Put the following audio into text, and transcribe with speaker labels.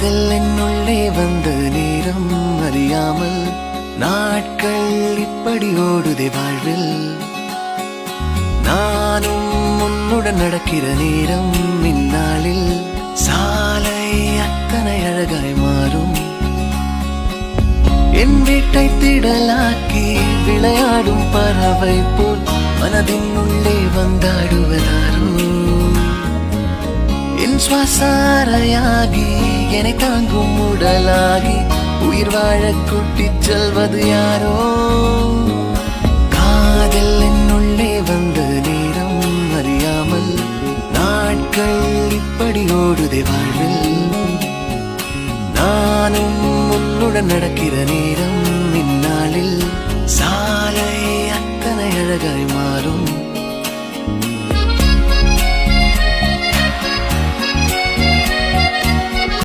Speaker 1: காதல் என்னுள்ளே வந்த நேரம் அறியாமல் நாட்கள் இப்படி ஓடுதே வாழ்வில். நானும் உன்னுடன் நடக்கிற நேரம் இந்நாளில் சாலை அத்தனை அழகாய் மாறும். என் வீட்டை திடலாக்கி விளையாடும் பறவை போல் மனதின் உள்ளே வந்தாடுவதாரோ. என் சுவாசாரையாகி என்னை தாங்கும் உடலாகி உயிர் வாழ கூட்டிச் செல்வது யாரோ. காதல் என்னுள்ளே வந்த நேரம் அறியாமல் நாட்கள் இப்படி ஓடுதே வாழ்வில். நானும் உன்னுடன் நடக்கிற நேரம்